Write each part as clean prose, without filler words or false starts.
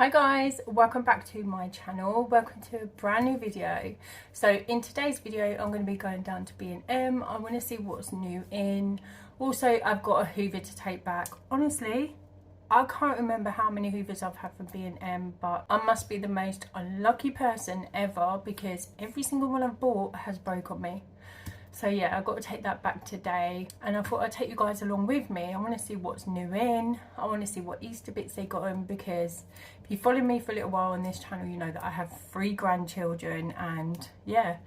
Hi guys, welcome back to my channel. Welcome to a brand new video. So in today's video I'm going to be going down to B&M. I want to see what's new in. Also, I've got a Hoover to take back. Honestly, I can't remember how many Hoovers I've had from B&M, but I must be the most unlucky person ever because every single one I've bought has broke on me. So yeah, I've got to take that back today, and I thought I'd take you guys along with me. I want to see what's new in. I want to see what Easter bits they got in, because if you follow me for a little while on this channel, you know that I have 3 grandchildren, and yeah,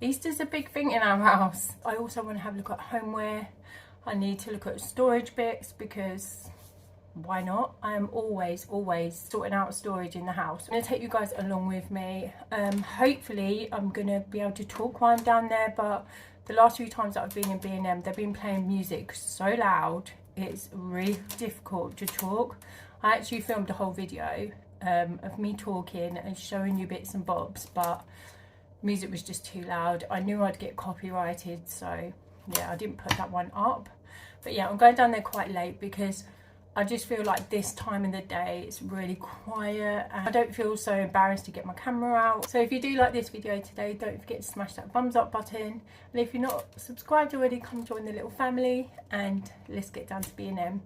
Easter's a big thing in our house. I also want to have a look at homeware. I need to look at storage bits because why not? I am always sorting out storage in the house. I'm going to take you guys along with me. Hopefully I'm going to be able to talk while I'm down there, but the last few times that I've been in B&M, they've been playing music so loud, it's really difficult to talk. I actually filmed a whole video of me talking and showing you bits and bobs, but music was just too loud. I knew I'd get copyrighted, so yeah, I didn't put that one up. But yeah, I'm going down there quite late because I just feel like this time in the day it's really quiet and I don't feel so embarrassed to get my camera out. So if you do like this video today, don't forget to smash that thumbs up button, and if you're not subscribed already, come join the little family and let's get down to B&M.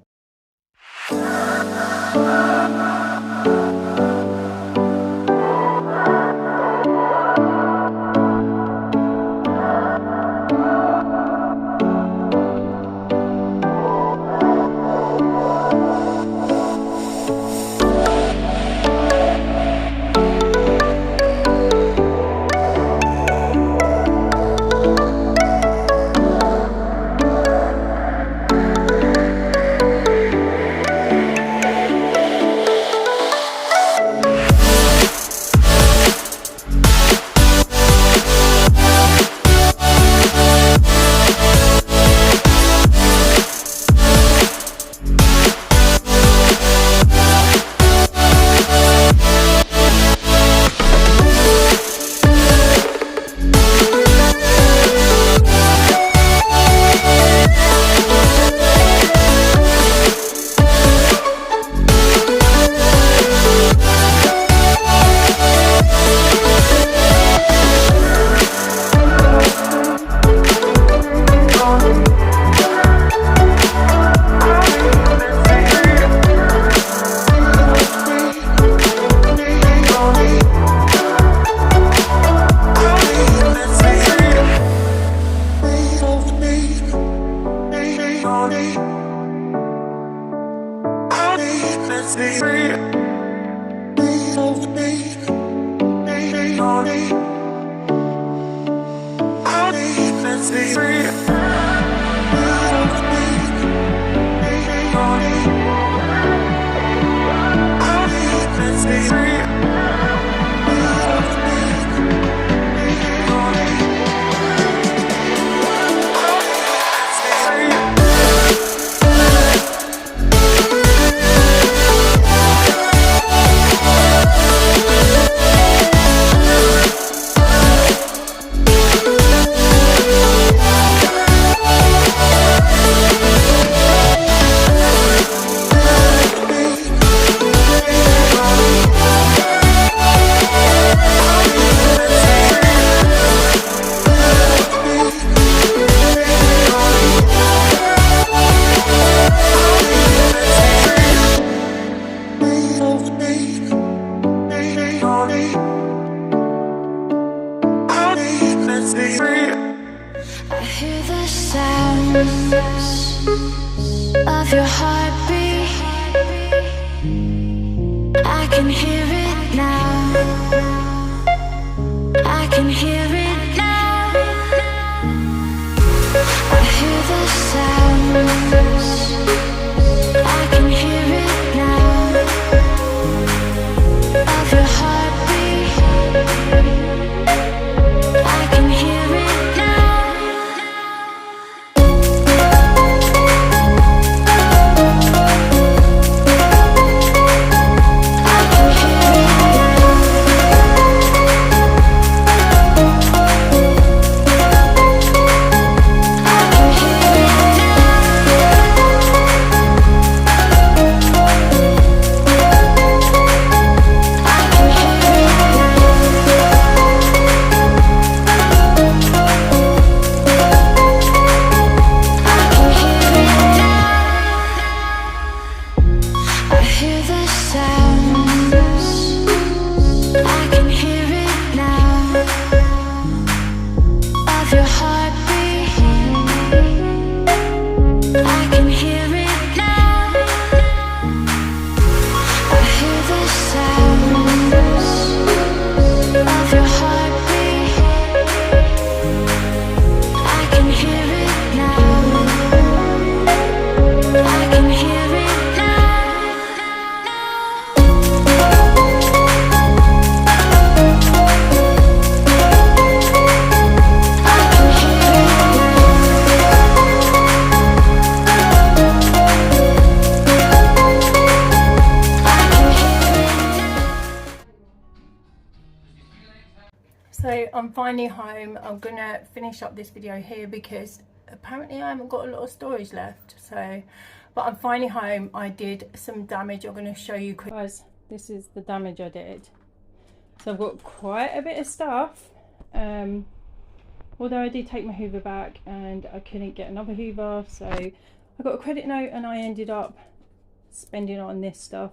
I hear the sounds of your heartbeat. I can hear it now. I can hear it now. I hear the sounds. I can hear it now. Of your heartbeat. I can hear it now. So I'm finally home. I'm gonna finish up this video here because apparently I haven't got a lot of storage left. So, but I'm finally home. I did some damage. I'm gonna show you quick. Guys, this is the damage I did. So I've got quite a bit of stuff. Although I did take my Hoover back and I couldn't get another Hoover, so I got a credit note and I ended up spending on this stuff.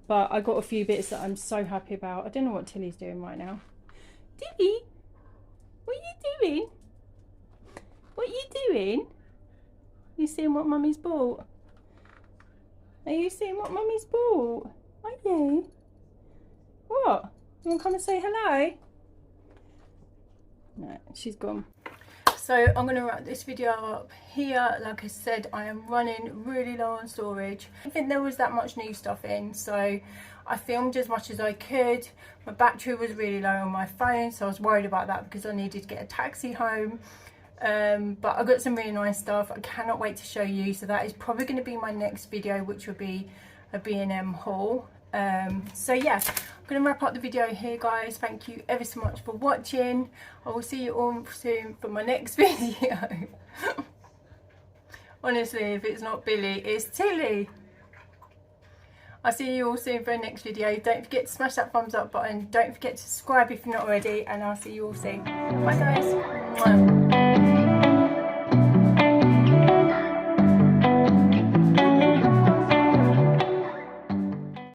But I got a few bits that I'm so happy about. I don't know what Tilly's doing right now. Tilly, what are you doing? What are you doing? You seeing what Mummy's bought? Are you seeing what Mummy's bought? Are you? What? You want to come and say hello? No, she's gone. So I'm going to wrap this video up here. Like I said, I am running really low on storage. I think there was that much new stuff in, so I filmed as much as I could. My battery was really low on my phone, so I was worried about that because I needed to get a taxi home. But I got some really nice stuff. I cannot wait to show you. So that is probably going to be my next video, which will be a B&M haul. So yeah, I'm going to wrap up the video here, guys. Thank you ever so much for watching. I will see you all soon for my next video. Honestly, if it's not Billy, it's Tilly. I'll see you all soon for the next video. Don't forget to smash that thumbs up button. Don't forget to subscribe if you're not already, and I'll see you all soon. Bye guys. Mwah.